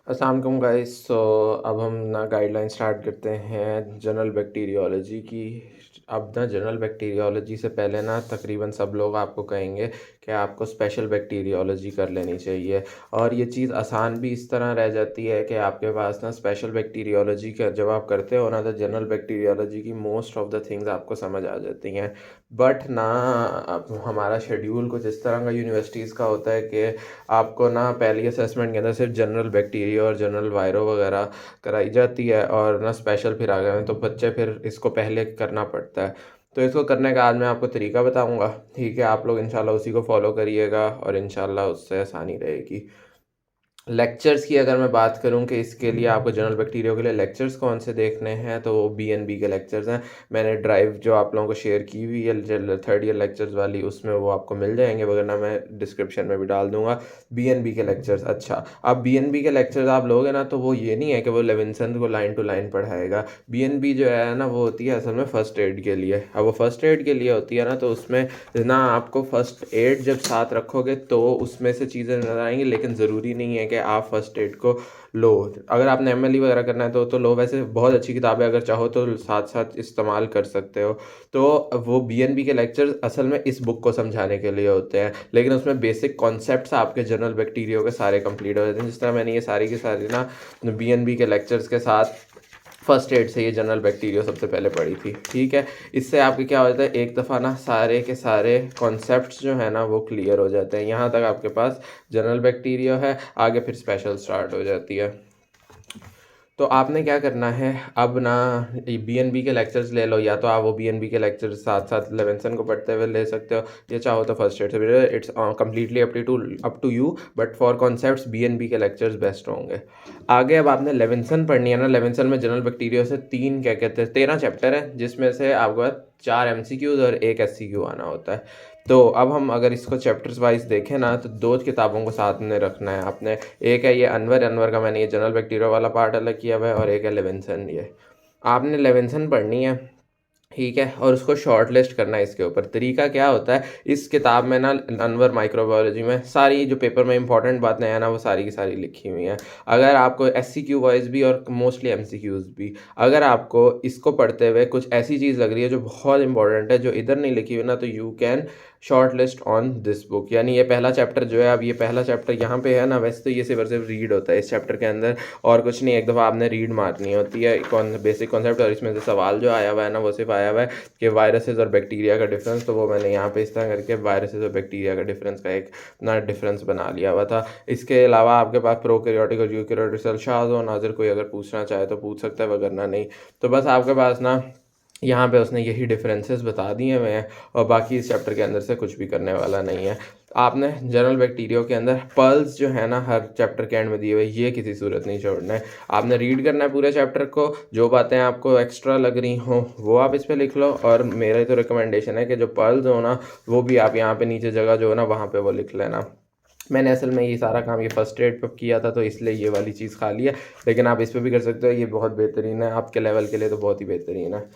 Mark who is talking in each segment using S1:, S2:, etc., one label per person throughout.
S1: अस्सलाम वालेकुम गाइस। अब हम ना गाइडलाइन स्टार्ट करते हैं जनरल बैक्टीरियोलॉजी की। अब ना जनरल बैक्टीरियोलॉजी से पहले ना तकरीबन सब लोग आपको कहेंगे कि आपको स्पेशल बैक्टीरियोलॉजी कर लेनी चाहिए। और ये चीज़ आसान भी इस तरह रह जाती है कि आपके पास ना स्पेशल बैक्टीरियोलॉजी का जब आप करते हो ना तो जनरल बैक्टीरियोलॉजी की मोस्ट ऑफ द थिंग्स आपको समझ आ जाती हैं। बट ना अब हमारा शेड्यूल कुछ इस तरह का यूनिवर्सिटीज़ का होता है कि आपको ना पहली असेसमेंट के अंदर सिर्फ जनरल बैक्टीरिया और जनरल वायरो वगैरह कराई जाती है और ना स्पेशल फिर आ गए हैं, तो बच्चे फिर इसको पहले करना पड़ता है। तो इसको करने का आज मैं आपको तरीका बताऊंगा। ठीक है, आप लोग इंशाल्लाह उसी को फॉलो करिएगा और इंशाल्लाह उससे आसानी रहेगी। लेक्चर्स की अगर मैं बात करूं कि इसके लिए आपको जनरल बैक्टीरिया के लिए लेक्चर्स कौन से देखने हैं, तो वो बी के लेक्चर्स हैं। मैंने ड्राइव जो आप लोगों को शेयर की हुई है थर्ड ईयर लेक्चर्स वाली, उसमें वो आपको मिल जाएंगे, वगरना मैं डिस्क्रिप्शन में भी डाल दूंगा बी के लेक्चर्स। अच्छा, अब बी के लेक्चर्स आप लोगे ना तो वो ये नहीं है कि वो लेविंसन को लाइन टू लाइन पढ़ाएगा। बी जो है ना वो होती है असल में फ़र्स्ट एड के लिए। अब वो फ़र्स्ट एड के लिए होती है ना, तो उसमें ना आपको फ़र्स्ट एड जब साथ रखोगे तो उसमें से चीज़ें नज़र आएंगी, लेकिन ज़रूरी नहीं है कि आप फर्स्ट एड को लो। अगर आपने एमएलई वगैरह करना है तो लो। वैसे बहुत अच्छी किताब है, अगर चाहो तो साथ साथ इस्तेमाल कर सकते हो। तो वो बी के लेक्चर्स असल में इस बुक को समझाने के लिए होते हैं, लेकिन उसमें बेसिक कॉन्सेप्ट्स आपके जनरल बैक्टीरिया के सारे कंप्लीट हो जाते हैं। जिस तरह मैंने ये सारी की सारी ना बी के लेक्चर्स के साथ फर्स्ट एड से ये जनरल बैक्टीरिया सबसे पहले पढ़ी थी। ठीक है, इससे आपके क्या हो जाता है, एक दफ़ा ना सारे के सारे कॉन्सेप्ट्स जो है ना वो क्लियर हो जाते हैं। यहाँ तक आपके पास जनरल बैक्टीरिया है, आगे फिर स्पेशल स्टार्ट हो जाती है। तो आपने क्या करना है, अब ना बी के लेक्चर्स ले लो, या तो आप वो बी के लेक्चर्स साथ साथ लेवेंसन को पढ़ते हुए ले सकते हो, या चाहो तो फर्स्ट एड से भी। It's completely up to you, but for concepts B के लेक्चर्स बेस्ट होंगे। आगे अब आपने लेवेंसन पढ़नी है ना। लेवेंसन में जनरल बैक्टीरिया से तीन क्या कहते हैं 13 चैप्टर हैं, जिसमें से आपको 4 एमसीक्यूज और एक एससीक्यू आना होता है। तो अब हम अगर इसको चैप्टर्स वाइज देखें ना तो दो किताबों को साथ में रखना है आपने। एक है ये अनवर का, मैंने ये जनरल बैक्टीरिया वाला पार्ट अलग किया हुआ है, और एक है लेविंसन। ये आपने लेविंसन पढ़नी है, ठीक है, और उसको शॉर्ट लिस्ट करना है। इसके ऊपर तरीका क्या होता है, इस किताब में ना अनवर माइक्रोबायोलॉजी में सारी जो पेपर में इंपॉर्टेंट बातें हैं ना वो सारी की सारी लिखी हुई हैं। अगर आपको एससीक्यू वाइज भी और मोस्टली एमसीक्यूज भी, अगर आपको इसको पढ़ते हुए कुछ ऐसी चीज़ लग रही है जो बहुत इंपॉर्टेंट है जो इधर नहीं लिखी हुई ना, तो you can short list on this book. यानी ये पहला चैप्टर जो है, अब ये पहला चैप्टर यहाँ पे है ना, वैसे तो ये सिर्फ रीड होता है इस चैप्टर के अंदर और कुछ नहीं। एक दफ़ा आपने रीड मारनी होती है बेसिक कॉन्सेप्ट, और इसमें से सवाल जो आया हुआ है ना वो सिर्फ आया हुआ है कि वायरसेस और बैक्टीरिया का डिफरेंस। तो वो मैंने यहाँ पे इस तरह करके वायरसेस और बैक्टीरिया का डिफरेंस का एक ना डिफरेंस बना लिया हुआ था। इसके अलावा आपके पास प्रोकैरियोटिक और यूकैरियोटिक सेल, शाह और नाजिर कोई अगर पूछना चाहे तो पूछ सकता है, वगरना नहीं। तो बस आपके पास ना यहाँ पे उसने यही डिफरेंसेस बता दिए हुए हैं, और बाकी इस चैप्टर के अंदर से कुछ भी करने वाला नहीं है। आपने जनरल बैक्टीरिया के अंदर पर्ल्स जो है ना हर चैप्टर के एंड में दिए हुए, ये किसी सूरत नहीं छोड़ना है। आपने रीड करना है पूरे चैप्टर को, जो बातें आपको एक्स्ट्रा लग रही हों वो आप इस पर लिख लो, और मेरा तो रिकमेंडेशन है कि जो पर्ल्स हो ना वो भी आप यहाँ पे नीचे जगह जो है ना वहाँ पे वो लिख लेना। मैंने असल में ये सारा काम ये फर्स्ट एड पे किया था, तो इसलिए ये वाली चीज़ खाली है, लेकिन आप इस पर भी कर सकते हो। ये बहुत बेहतरीन है आपके लेवल के लिए, तो बहुत ही बेहतरीन है।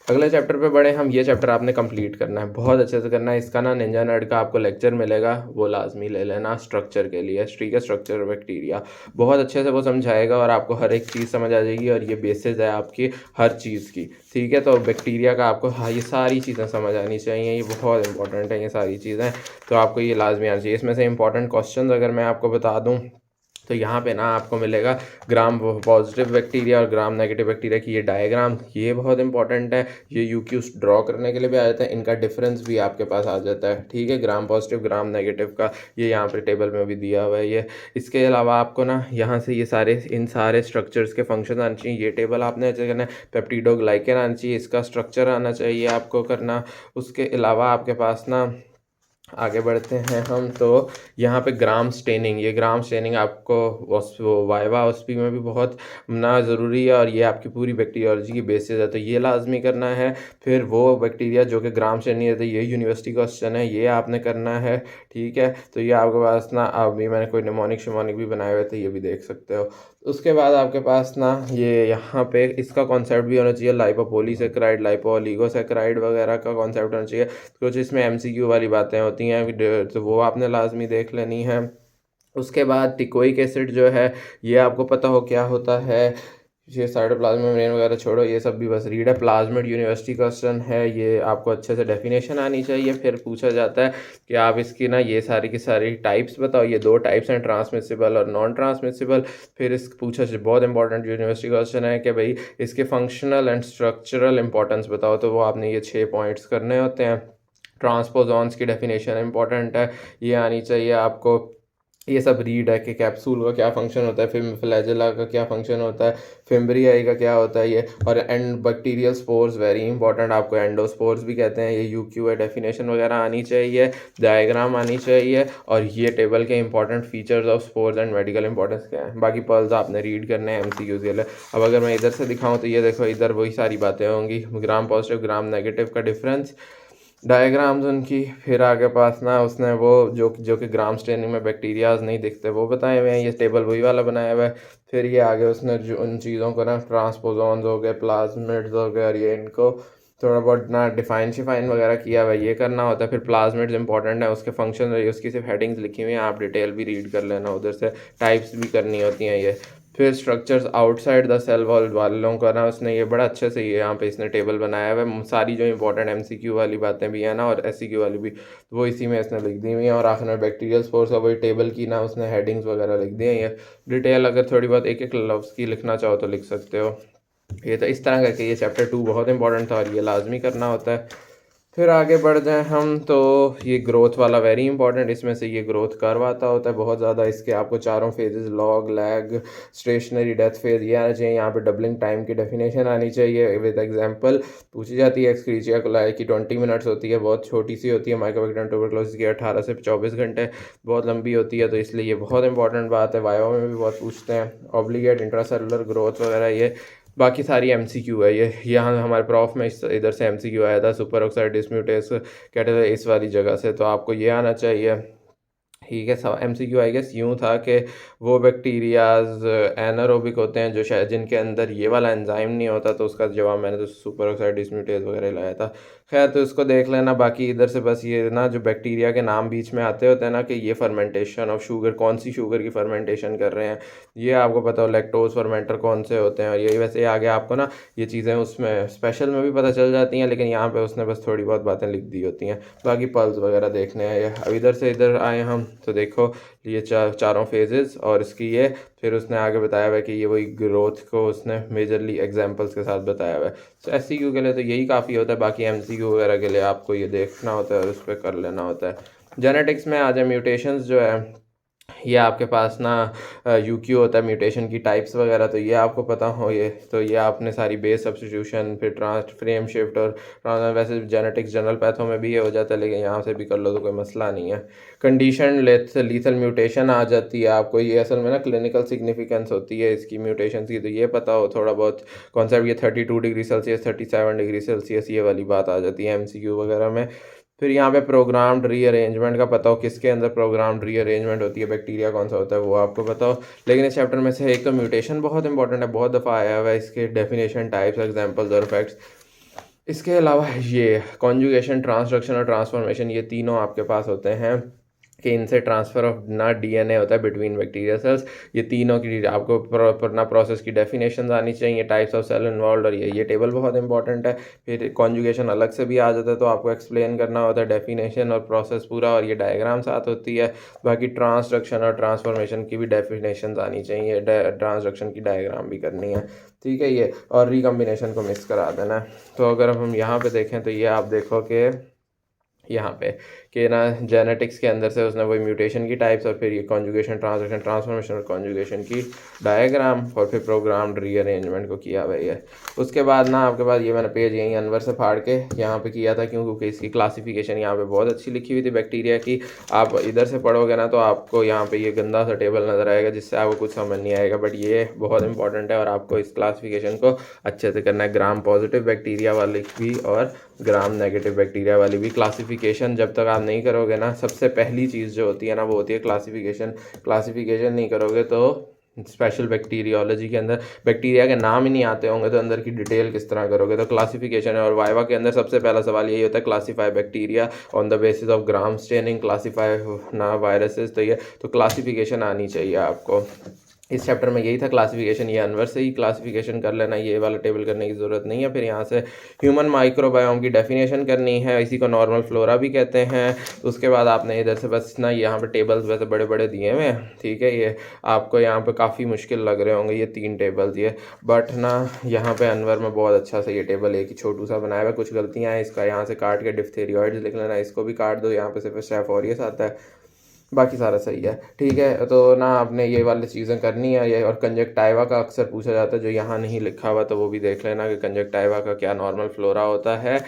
S1: अगले चैप्टर पे बढ़े हम। ये चैप्टर आपने कंप्लीट करना है, बहुत अच्छे से करना है। इसका ना निंजा नर्ड का आपको लेक्चर मिलेगा, वो लाजमी ले लेना स्ट्रक्चर के लिए। ट्री का स्ट्रक्चर बैक्टीरिया बहुत अच्छे से वो समझाएगा और आपको हर एक चीज़ समझ आ जाएगी, और ये बेसिस है आपकी हर चीज़ की। ठीक है, तो बैक्टीरिया का आपको हाँ ये सारी चीज़ें समझ आनी चाहिए, ये बहुत इंपॉर्टेंट है ये सारी चीज़ें, तो आपको ये लाजमी आनी चाहिए। इसमें से इंपॉर्टेंट क्वेश्चन अगर मैं आपको बता दूँ तो यहाँ पे ना आपको मिलेगा ग्राम पॉजिटिव बैक्टीरिया और ग्राम नेगेटिव बैक्टीरिया की ये डायग्राम, ये बहुत इंपॉर्टेंट है। ये यूक्यूज ड्रॉ करने के लिए भी आ जाता है, इनका डिफरेंस भी आपके पास आ जाता है। ठीक है, ग्राम पॉजिटिव ग्राम नेगेटिव का ये यहाँ पे टेबल में भी दिया हुआ है ये। इसके अलावा आपको ना यहाँ से ये सारे इन सारे स्ट्रक्चर्स के फंक्शन आने चाहिए, ये टेबल आपने अच्छे करना है। पेप्टिडोग्लाइकन आना चाहिए, इसका स्ट्रक्चर आना चाहिए आपको करना। उसके अलावा आपके पास ना आगे बढ़ते हैं हम, तो यहाँ पे ग्राम स्टेनिंग, ये ग्राम स्टेनिंग आपको वो वाइवा ओस्पी में भी बहुत ना ज़रूरी है, और ये आपकी पूरी बैक्टीरियोलॉजी की बेसिस है, तो ये लाजमी करना है। फिर वो बैक्टीरिया जो कि ग्राम स्टेनिंग रहता है, ये यूनिवर्सिटी क्वेश्चन है, ये आपने करना है। ठीक है, तो ये आपके पास ना अभी मैंने कोई निमोनिक शिमोनिक भी बनाए हुए थे, ये भी देख सकते हो। उसके बाद आपके पास ना ये यहाँ पे इसका कॉन्सेप्ट भी होना चाहिए, लाइपोपोलीसेकेराइड लाइपोओलिगोसेकेराइड वगैरह का कॉन्सेप्ट होना चाहिए। कुछ इसमें एमसीक्यू वाली बातें होती हैं, तो वो आपने लाजमी देख लेनी है। उसके बाद टिकोइक एसिड जो है, ये आपको पता हो क्या होता है। ये साइटोप्लाज्म मेम्ब्रेन वगैरह छोड़ो, ये सब भी बस रीड है। प्लाज्मिड यूनिवर्सिटी क्वेश्चन है, ये आपको अच्छे से डेफिनेशन आनी चाहिए। फिर पूछा जाता है कि आप इसकी ना ये सारी की सारी टाइप्स बताओ। ये 2 टाइप्स हैं, ट्रांसमिसिबल और नॉन ट्रांसमिसिबल। फिर इस पूछा बहुत इंपॉर्टेंट यूनिवर्सिटी क्वेश्चन है कि भाई इसके फंक्शनल एंड स्ट्रक्चरल इंपॉर्टेंस बताओ, तो वो आपने ये 6 पॉइंट्स करने होते हैं। ट्रांसपोजॉन्स की डेफिनेशन इंपॉर्टेंट है, ये आनी चाहिए आपको। ये सब रीड है कि कैप्सूल का क्या फंक्शन होता है, फिर फ्लैजेला का क्या फंक्शन होता है, फिम्ब्रियाई का क्या होता है ये, और and bacterial spores very important, आपको एंडोस्पोर्स भी कहते हैं। ये यूक्यू है, डेफिनेशन वगैरह आनी चाहिए, डायग्राम आनी चाहिए, और ये टेबल के important features of spores and medical importance क्या है। बाकी पर्ल्स आपने रीड करने हैं एमसीक्यूज के लिए। अब अगर मैं इधर से दिखाऊँ तो ये देखो, इधर वही सारी बातें होंगी, ग्राम पॉजिटिव ग्राम नेगेटिव का डिफरेंस, डायग्राम्स उनकी। फिर आगे पास ना उसने वो जो कि ग्राम स्टेनिंग में बैक्टीरियाज नहीं दिखते वो बताए हुए हैं, ये टेबल वही वाला बनाया हुआ है। फिर ये आगे उसने जो उन चीज़ों को ना, ट्रांसपोजॉन्स हो गए, प्लाज्मिड्स हो गए, और ये इनको थोड़ा बहुत ना डिफाइन शिफाइन वगैरह किया हुआ है, ये करना होता है। फिर प्लाज्मिड्स इंपॉर्टेंट है, उसके फंक्शन रही, उसकी सिर्फ हेडिंग्स लिखी हुई हैं, आप डिटेल भी रीड कर लेना उधर से, टाइप्स भी करनी होती हैं ये। फिर structures outside the cell wall वालों का ना, उसने ये बड़ा अच्छे से ये यहाँ पे इसने टेबल बनाया हुआ है। सारी जो इंपॉर्टेंट एमसीक्यू वाली बातें भी है ना, और एससीक्यू वाली भी, वो इसी में इसने लिख दी हुई है। और आखिर में बैक्टीरियल स्पोर्स और वही टेबल की ना उसने हेडिंग्स वगैरह लिख दी हैं। ये डिटेल अगर थोड़ी बहुत एक एक लफ्ज़ की लिखना चाहो तो लिख सकते हो। ये तो इस तरह करके ये चैप्टर 2 बहुत इंपॉर्टेंट था और ये लाजमी करना होता है। फिर आगे बढ़ जाएं हम तो ये ग्रोथ वाला वेरी इंपॉर्टेंट, इसमें से ये ग्रोथ कर्व आता होता है बहुत ज़्यादा। इसके आपको चारों phases, log, lag, stationary, death phase, ये आना चाहिए। यहाँ पे डबलिंग टाइम की डेफिनेशन आनी चाहिए विद एग्जांपल पूछी जाती है। एक्सक्रीचिया कोलाई की 20 मिनट्स होती है, बहुत छोटी सी होती है। माइकोबैक्टीरियम ट्यूबरकुलोसिस की 18 से 24 घंटे, बहुत लंबी होती है, तो इसलिए ये बहुत इंपॉर्टेंट बात है। वायो में भी बहुत पूछते हैं, ऑब्लिगेट इंट्रासेलुलर ग्रोथ वगैरह ये। बाकी सारी एमसीक्यू है ये, यहाँ हमारे प्रॉफ में इधर से एमसीक्यू आया था, सुपर ऑक्साइड डिस्म्यूटेस कहते थे इस वाली जगह से, तो आपको ये आना चाहिए। ठीक है, सब एमसीक्यू आई गेस यूँ था कि वो बैक्टीरियाज एनारोबिक होते हैं जो शायद जिनके अंदर ये वाला एंजाइम नहीं होता, तो उसका जवाब मैंने तो सुपर ऑक्साइड डिस्म्यूटेज वगैरह लाया था। खैर, तो इसको देख लेना। बाकी इधर से बस ये ना जो बैक्टीरिया के नाम बीच में आते होते हैं ना, कि ये फर्मेंटेशन ऑफ शुगर, कौन सी शुगर की फर्मेंटेशन कर रहे हैं, ये आपको पता हो। लैक्टोज फर्मेंटर कौन से होते हैं, और ये वैसे आगे आपको ना ये चीज़ें उसमें स्पेशल में भी पता चल जाती हैं, लेकिन यहाँ पे उसने बस थोड़ी बहुत बातें लिख दी होती हैं। बाकी पल्स वगैरह देखने हैं। अब इधर से इधर आए हम तो देखो ये चारों फेजेस और इसकी ये, फिर उसने आगे बताया हुआ है कि ये वही ग्रोथ को उसने मेजरली एग्जांपल्स के साथ बताया हुआ है। तो एससीक्यू के लिए तो यही काफ़ी होता है, बाकी एमसीक्यू वगैरह के लिए आपको ये देखना होता है और उस पर कर लेना होता है। जेनेटिक्स में आ जाए, म्यूटेशंस जो है ये आपके पास ना यूक्यू होता है, म्यूटेशन की टाइप्स वगैरह, तो ये आपको पता हो। ये तो ये आपने सारी बेस सब्स्टिट्यूशन, फिर फ्रेम शिफ्ट, और वैसे जेनेटिक्स जनरल पैथो में भी ये हो जाता है, लेकिन यहाँ से भी कर लो तो कोई मसला नहीं है। कंडीशन लीथल म्यूटेशन आ जाती है आपको, ये असल में ना क्लिनिकल सिग्निफिकेंस होती है इसकी म्यूटेशन की, तो ये पता हो थोड़ा बहुत कॉन्सेप्ट। ये 32 डिग्री सेल्सियस, 37 डिग्री सेल्सियस, ये वाली बात आ जाती है एमसीक्यू वगैरह में। फिर यहाँ पे प्रोग्राम्ड रीअरेंजमेंट का पता हो, किसके अंदर प्रोग्राम्ड रीअरेंजमेंट होती है, बैक्टीरिया कौन सा होता है वो आपको पता हो। लेकिन इस चैप्टर में से एक तो म्यूटेशन बहुत इंपॉर्टेंट है, बहुत दफ़ा आया हुआ है, इसके डेफिनेशन, टाइप्स, एग्जांपल्स और इफेक्ट्स। इसके अलावा ये कॉन्जुगेशन, ट्रांसडक्शन और ट्रांसफॉर्मेशन, ये तीनों आपके पास होते हैं कि इनसे ट्रांसफ़र ऑफ ना डीएनए होता है बिटवीन बैक्टीरिया सेल्स। ये तीनों की आपको प्रॉपर ना प्रोसेस की डेफिनेशन आनी चाहिए, टाइप्स ऑफ सेल इन्वॉल्व, और ये टेबल बहुत इंपॉर्टेंट है। फिर कॉन्जुगेशन अलग से भी आ जाता है, तो आपको एक्सप्लेन करना होता है डेफिनेशन और प्रोसेस पूरा, और ये डायग्राम साथ होती है। बाकी ट्रांसडक्शन और ट्रांसफॉर्मेशन की भी डेफिनेशन आनी चाहिए, ट्रांसडक्शन की डायग्राम भी करनी है। ठीक है ये, और रिकम्बिनेशन को मिस करा देना है। तो अगर हम यहाँ पे देखें तो ये आप देखो कि यहाँ पे कि ना जेनेटिक्स के अंदर से उसने वही म्यूटेशन की टाइप्स, और फिर ये कॉन्जुगेशन, ट्रांसलेशन, ट्रांसफॉर्मेशन और कॉन्जुगेशन की डायग्राम, और फिर प्रोग्राम्ड रीअरेंजमेंट को किया हुआ है। उसके बाद ना आपके पास ये मैंने पेज यहीं अनवर से फाड़ के यहाँ पे किया था, क्योंकि इसकी क्लासिफिकेशन यहाँ पे बहुत अच्छी लिखी हुई थी बैक्टीरिया की। आप इधर से पढ़ोगे ना तो आपको यहाँ पे ये गंदा सा टेबल नज़र आएगा जिससे आपको कुछ समझ नहीं आएगा, बट ये बहुत इंपॉर्टेंट है और आपको इस क्लासिफिकेशन को अच्छे से करना है। ग्राम पॉजिटिव बैक्टीरिया वाली भी और ग्राम नेगेटिव बैक्टीरिया वाली भी क्लासिफिकेशन जब तक आप नहीं करोगे ना, सबसे पहली चीज़ जो होती है ना वो होती है क्लासिफिकेशन। क्लासिफिकेशन नहीं करोगे तो स्पेशल बैक्टीरियोलॉजी के अंदर बैक्टीरिया के नाम ही नहीं आते होंगे तो अंदर की डिटेल किस तरह करोगे। तो क्लासिफिकेशन है, और वाइवा के अंदर सबसे पहला सवाल यही होता है, classify bacteria on the basis of gram staining, classify ना वायरसेस। तो ये तो क्लासिफिकेशन आनी चाहिए आपको। इस चैप्टर में यही था क्लासिफिकेशन, ये अनवर से ही क्लासिफिकेशन कर लेना, ये वाला टेबल करने की ज़रूरत नहीं है। फिर यहाँ से ह्यूमन माइक्रोबायोम की डेफिनेशन करनी है, इसी को नॉर्मल फ्लोरा भी कहते हैं। तो उसके बाद आपने इधर से बस ना, यहाँ पे टेबल्स वैसे बड़े बड़े दिए हुए हैं, ठीक है, ये आपको यहाँ पे काफ़ी मुश्किल लग रहे होंगे ये 3 टेबल्स ये, बट ना यहाँ पे अनवर में बहुत अच्छा सा ये टेबल एक ही छोटू सा बनाया हुआ है। कुछ गलतियाँ हैं इसका, यहाँ से काट के डिप्थेरियोइड्स लिख लेना, इसको भी काट दो, यहाँ पे सिर्फ स्टेफ ऑरियस आता है, बाकी सारा सही है, ठीक है। तो ना आपने ये वाली चीज़ें करनी है ये। और कंजक्टाइवा का अक्सर पूछा जाता है, जो यहाँ नहीं लिखा हुआ तो वो भी देख लेना कि कंजक्टाइवा का क्या नॉर्मल फ्लोरा होता है।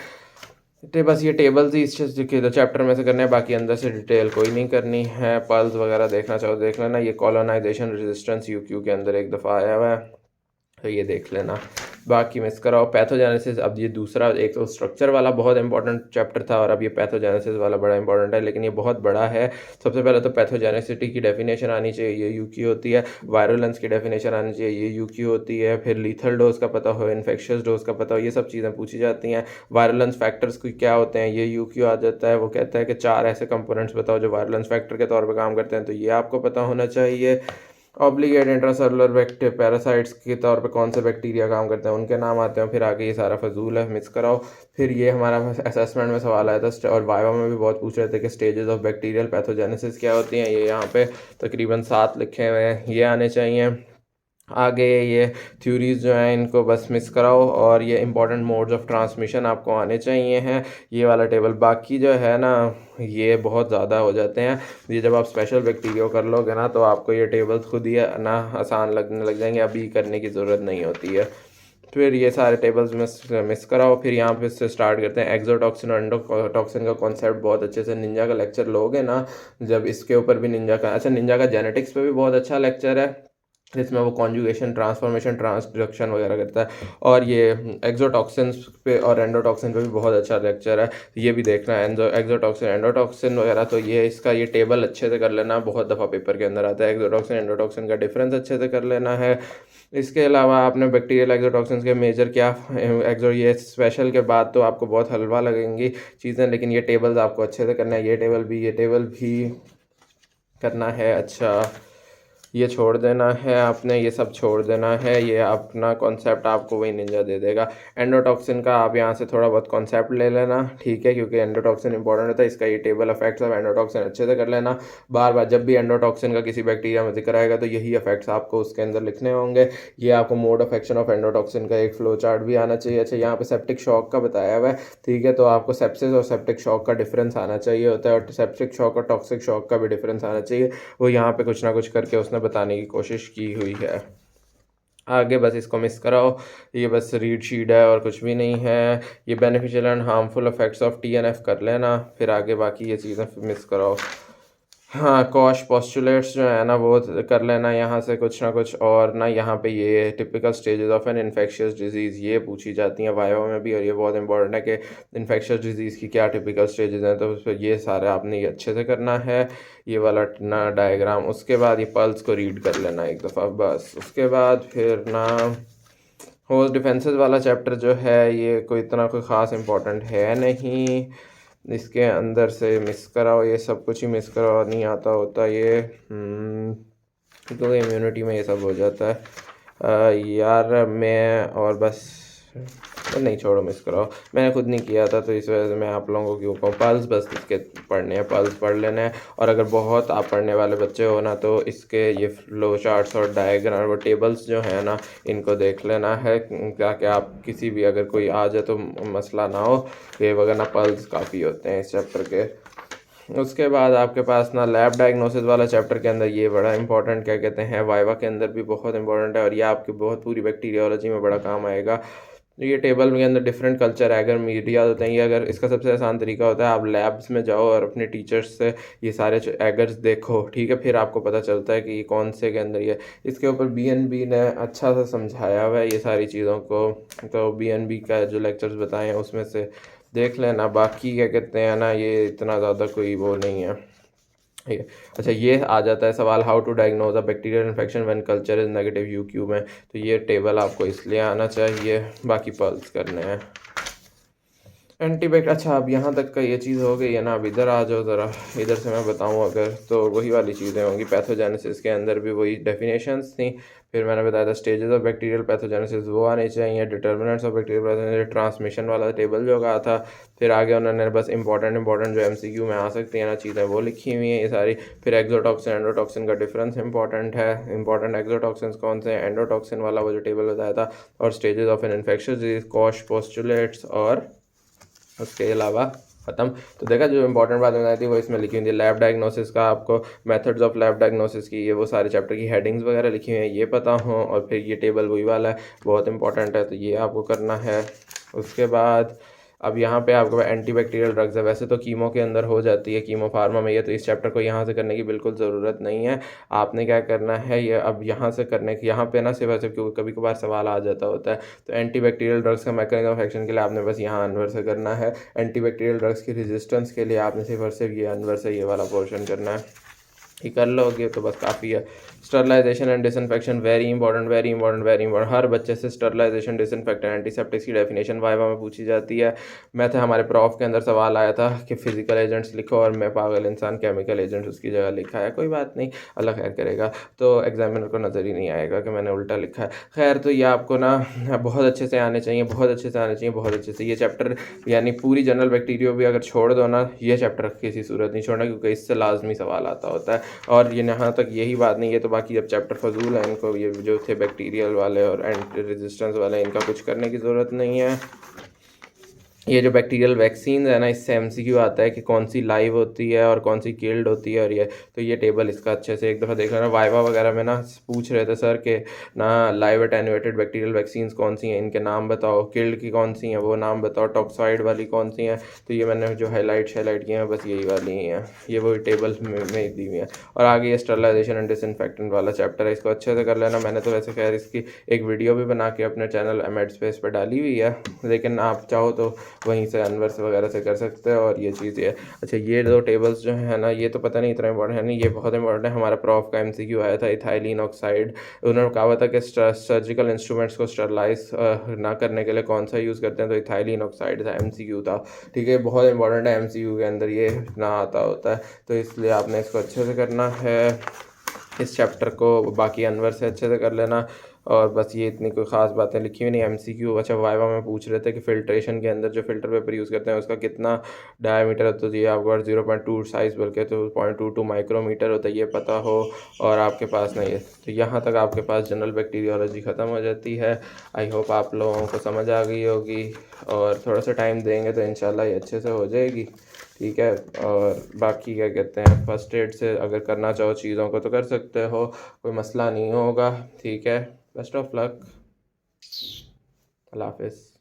S1: तो बस ये टेबल्स ही इस चैप्टर में से करने हैं, बाकी अंदर से डिटेल कोई नहीं करनी है। पल्स वगैरह देखना चाहो देख लेना, ये कॉलोनाइजेशन रेजिस्टेंस यूक्यू के अंदर एक दफ़ा आया हुआ है, तो ये देख लेना। बाकी मिस कराओ पैथोजेनेसिस। अब ये दूसरा एक तो स्ट्रक्चर वाला बहुत इंपॉर्टेंट चैप्टर था, और अब ये पैथोजेनेसिस वाला बड़ा इंपॉर्टेंट है, लेकिन ये बहुत बड़ा है। सबसे पहले तो पैथोजेनेसिटी की डेफिनेशन आनी चाहिए, ये यूक्यू होती है। वायरुलेंस की डेफिनेशन आनी चाहिए, ये यूक्यू होती है। फिर लीथल डोज का पता हो, इन्फेक्शियस डोज का पता हो, ये सब चीज़ें पूछी जाती हैं। वायरुलेंस फैक्टर्स कोई क्या होते हैं, ये यूक्यू आ जाता है। वो कहता है कि 4 ऐसे कंपोनेंट्स बताओ जो वायरुलेंस फैक्टर के तौर पर काम करते हैं, तो ये आपको पता होना चाहिए। ऑब्लिगेट इंट्रासेलुलर बैक्टीरिया पैरासाइट्स के तौर पे कौन से बैक्टीरिया काम करते हैं, उनके नाम आते हैं। फिर आगे ये सारा फजूल है, मिस कराओ। फिर ये हमारा असेसमेंट में सवाल आया था, और वाइवा में भी बहुत पूछ रहे थे कि स्टेजेस ऑफ बैक्टीरियल पैथोजेनेसिस क्या होती हैं। ये यहाँ पे तकरीबन 7 लिखे हुए हैं, ये आने चाहिए। आगे ये थ्योरीज जो हैं इनको बस मिस कराओ, और ये इंपॉर्टेंट मोड्स ऑफ ट्रांसमिशन आपको आने चाहिए हैं, ये वाला टेबल। बाकी जो है ना ये बहुत ज़्यादा हो जाते हैं, ये जब आप स्पेशल बैक्टीरिया कर लोगे ना तो आपको ये टेबल्स खुद ही ना आसान लगने लग जाएंगे, अभी करने की ज़रूरत नहीं होती है। फिर ये सारे टेबल्स मिस कराओ। फिर यहाँ पे से स्टार्ट करते हैं एक्सोटॉक्सिन और एंडोटॉक्सिन का कॉन्सेप्ट। बहुत अच्छे से निंजा का लेक्चर लोगे ना, जब इसके ऊपर भी निंजा का, अच्छा निंजा का जेनेटिक्स पे भी बहुत अच्छा लेक्चर है, जिसमें वो कॉन्जुगेशन, ट्रांसफॉर्मेशन, ट्रांसडक्शन वगैरह करता है। और ये एक्सोटॉक्सिन्स पे और एंडोटॉक्सिन पे भी बहुत अच्छा लेक्चर है, ये भी देखना है। एक्सोटॉक्सिन एंडोटॉक्सिन वगैरह, तो ये इसका ये टेबल अच्छे से कर लेना, बहुत दफ़ा पेपर के अंदर आता है। एक्सोटॉक्सिन एंडोटॉक्सिन का डिफरेंस अच्छे से कर लेना है। इसके अलावा आपने बैक्टीरियल एक्सोटॉक्सिन के मेजर क्या ये स्पेशल के बाद तो आपको बहुत हलवा लगेंगी चीज़ें, लेकिन ये टेबल्स आपको अच्छे से करना है। ये टेबल भी करना है। अच्छा ये छोड़ देना है आपने, ये सब छोड़ देना है, ये अपना कॉन्सेप्ट आपको वही निंजा दे देगा। एंडोटॉक्सिन का आप यहाँ से थोड़ा बहुत कॉन्सेप्ट ले लेना, ठीक है, क्योंकि एंडोटॉक्सिन इंपॉर्टेंट होता है। इसका ये टेबल इफेक्ट्स ऑफ एंडोटॉक्सिन अच्छे से कर लेना। बार बार जब भी एंडोटॉक्सिन का किसी बैक्टीरिया में जिक्र आएगा तो यही इफेक्ट्स आपको उसके अंदर लिखने होंगे। ये आपको mode of action of endotoxin का एक फ्लो चार्ट भी आना चाहिए। अच्छा यहाँ पे सेप्टिक शॉक का बताया हुआ है, ठीक है, तो आपको सेप्सिस और सेप्टिक शॉक का डिफरेंस आना चाहिए होता है, और सेप्टिक शॉक और टॉक्सिक शॉक का भी डिफरेंस आना चाहिए। वो यहाँ पे कुछ ना कुछ करके उसने बताने की कोशिश की हुई है। आगे बस इसको मिस कराओ, ये बस रीड शीट है और कुछ भी नहीं है। ये beneficial and harmful effects of TNF कर लेना, फिर आगे बाकी ये चीज़ें मिस कराओ। हाँ कॉश पोस्टुलेट्स जो है ना वो कर लेना यहाँ से कुछ ना कुछ। और ना यहाँ पे ये typical stages of an infectious disease ये पूछी जाती हैं वाइवा में भी, और ये बहुत इंपॉर्टेंट है कि इन्फेक्शियस डिजीज़ की क्या टिपिकल स्टेजेस हैं, तो ये सारे आपने ये अच्छे से करना है, ये वाला ना डायग्राम। उसके बाद ये पल्स को रीड कर लेना एक दफ़ा बस। उसके बाद फिर ना होस्ट डिफेंसेस वाला चैप्टर जो है ये कोई इतना कोई ख़ास इंपॉर्टेंट है नहीं, इसके अंदर से मिस कराओ, ये सब कुछ ही मिस कराओ, नहीं आता होता ये तो इम्यूनिटी में ये सब हो जाता है। यार मैं और बस नहीं छोड़ो मिस कराओ, मैंने खुद नहीं किया था तो इस वजह से मैं आप लोगों को क्यों कहूँ। पल्स बस इसके पढ़ने हैं, पल्स पढ़ लेना है। और अगर बहुत आप पढ़ने वाले बच्चे हो ना तो इसके ये फ्लो चार्ट्स और डायग्राम और टेबल्स जो है ना इनको देख लेना है, ताकि आप किसी भी अगर कोई आ जाए तो मसला ना हो, ये वगैरह पल्स काफ़ी होते हैं इस चैप्टर के। उसके बाद आपके पास ना लैब डायग्नोसिस वाला चैप्टर के अंदर ये बड़ा इंपॉर्टेंट क्या कहते हैं, वाइवा के अंदर भी बहुत इंपॉर्टेंट है, और ये आपकी बहुत पूरी बैक्टीरियोलॉजी में बड़ा काम आएगा। तो ये टेबल के अंदर डिफरेंट कल्चर एगर मीडिया होते हैं। ये अगर इसका सबसे आसान तरीका होता है आप लैब्स में जाओ और अपने टीचर्स से ये सारे एगर्स देखो, ठीक है, फिर आपको पता चलता है कि ये कौन से के अंदर ये। इसके ऊपर BNB ने अच्छा सा समझाया हुआ है ये सारी चीज़ों को, तो BNB का जो लेक्चर्स बताए हैं उसमें से देख लेना। बाकी क्या कहते हैं ना ये इतना ज़्यादा कोई वो नहीं है, ठीक है। अच्छा, ये आ जाता है सवाल, how to diagnose a bacterial infection when culture is negative UQ में। तो ये टेबल आपको इसलिए आना चाहिए, बाकी पल्स करने हैं। एंटीबायोटिक, अच्छा अब यहाँ तक का ये चीज़ हो गई है ना। अब इधर आ जाओ ज़रा, इधर से मैं बताऊँ अगर, तो वही वाली चीज़ें होंगी। पैथोजेनेसिस के अंदर भी वही डेफिनेशंस थी। फिर मैंने बताया था स्टेजेस ऑफ बैक्टीरियल पैथोजेनेसिस वो आने चाहिए, determinants of bacterial pathogenesis, transmission वाला टेबल जो कहा था। फिर आगे उन्होंने बस इंपॉर्टेंट जो एमसीक्यू में आ सकती हैं ना चीज़ें वो लिखी हुई हैं ये सारी। फिर एक्सोटॉक्सिन एंडोटॉक्सिन का डिफरेंस इंपॉर्टेंट है, इंपॉर्टेंट एक्सोटॉक्सिन कौन से हैं, एंडोटॉक्सिन वाला वो जो टेबल बताया था, और stages of an infectious disease, Koch, postulates, और उसके अलावा ख़त्म। तो देखा जो इंपॉर्टेंट बात बताई थी वो इसमें लिखी हुई थी। लैब डायग्नोसिस का आपको मेथड्स ऑफ लैब डायग्नोसिस की ये वो सारे चैप्टर की हेडिंग्स वगैरह लिखी हुई हैं, ये पता हो। और फिर ये टेबल वही वाला है, बहुत इंपॉर्टेंट है, तो ये आपको करना है। उसके बाद अब यहाँ पे आपके पास एंटी बैक्टीरियल ड्रग्स है। वैसे तो कीमो के अंदर हो जाती है, कीमो फार्मा में, ये तो इस चैप्टर को यहाँ से करने की बिल्कुल ज़रूरत नहीं है। आपने क्या करना है, ये अब यहाँ से करने की, यहाँ पे ना सिर्फ ऐसे क्योंकि कभी कभार सवाल आ जाता होता है, तो एंटी बैक्टीरियल ड्रग्स का मैकेनिज्म ऑफ एक्शन के लिए आपने बस यहाँ अनवर से करना है। एंटी बैक्टीरियल ड्रग्स की रेजिस्टेंस के लिए आपने सिर्फ और सिर्फ ये अनवर से ये वाला पोर्शन करना है। ये कर लोगे तो बस काफ़ी है। Sterilisation and disinfection, very important very important very important. हर बच्चे से स्टरलाइजेशन डिसइंफेक्टेंट एंटीसेप्टिक्स की डेफिनेशन वाइवा में पूछी जाती है। मैं था हमारे प्रॉफ के अंदर सवाल आया था कि फिजिकल एजेंट्स लिखो, और मैं पागल इंसान केमिकल एजेंट्स उसकी जगह लिखा है। कोई बात नहीं, अल्लाह खैर करेगा, तो एग्जामिनर को नज़र ही नहीं आएगा कि मैंने उल्टा लिखा है। खैर, तो ये आपको ना बहुत अच्छे से आने चाहिए, बहुत अच्छे से आने चाहिए, बहुत अच्छे से। ये चैप्टर यानी पूरी जनरल बैक्टीरिया भी अगर छोड़ दो ना, ये चैप्टर किसी सूरत नहीं छोड़ना, क्योंकि इससे लाजमी सवाल आता होता है। और ये यहाँ तक यही बात नहीं है, तो बाकी जब चैप्टर फजूल है, इनको ये जो थे बैक्टीरियल वाले और एंटी रेजिस्टेंस वाले, इनका कुछ करने की ज़रूरत नहीं है। ये जो बैक्टीरियल वैक्सीन है ना, इससे एमसीक्यू आता है कि कौन सी लाइव होती है और कौन सी किल्ड होती है, और ये तो ये टेबल इसका अच्छे से एक दफ़ा देख लेना। वाइवा वगैरह में ना पूछ रहे थे सर के ना, लाइव एटेन्यूएटेड बैक्टीरियल वैक्सीन्स कौन सी हैं, इनके नाम बताओ, किल्ड की कौन सी हैं वो नाम बताओ, टॉक्साइड वाली कौन सी हैं। तो ये मैंने जो हाईलाइट किए हैं बस यही वाली ही हैं, ये वही टेबल में दी हुई हैं। और आगे ये स्टरलाइजेशन एंड डिसइंफेक्टेंट वाला चैप्टर है, इसको अच्छे से कर लेना। मैंने तो वैसे खैर इसकी एक वीडियो भी बना के अपने चैनल एमेड स्पेस पर डाली हुई है, लेकिन आप चाहो तो वहीं से अनवर से वगैरह से कर सकते हैं। और ये चीज़ है। अच्छा, ये दो टेबल्स जो है ना, ये तो पता नहीं इतना इंपॉर्टेंट है नहीं, ये बहुत इंपॉर्टेंट है। हमारा प्रॉफ का एमसीक्यू आया था इथाइलिन ऑक्साइड। उन्होंने कहा था कि सर्जिकल इंस्ट्रूमेंट्स को स्टरलाइज ना करने के लिए कौन सा यूज़ करते हैं, तो इथाइलिन ऑक्साइड था, एमसीक्यू था। ठीक है, बहुत इंपॉर्टेंट है, एमसीक्यू के अंदर ये ना आता होता है, तो इसलिए आपने इसको अच्छे से करना है इस चैप्टर को। बाकी अनवर से अच्छे से कर लेना। और बस ये इतनी कोई ख़ास बातें लिखी हुई नहीं। एमसीक्यू, अच्छा वाइवा में पूछ रहे थे कि फ़िल्ट्रेशन के अंदर जो फ़िल्टर पेपर यूज़ करते हैं उसका कितना डायमीटर है, तो ये आपको 0.2 साइज़ बल्कि तो 0.22 माइक्रोमीटर होता है, ये पता हो। और आपके पास नहीं है, तो यहाँ तक आपके पास जनरल बैक्टीरियोलॉजी ख़त्म हो जाती है। आई होप आप लोगों को समझ आ गई होगी, और थोड़ा सा टाइम देंगे तो इंशाल्लाह ये अच्छे से हो जाएगी। ठीक है, और बाकी क्या कहते हैं, फ़र्स्ट एड से अगर करना चाहो चीज़ों को तो कर सकते हो, कोई मसला नहीं होगा। ठीक है, बेस्ट ऑफ लक, अल्लाह हाफिज़।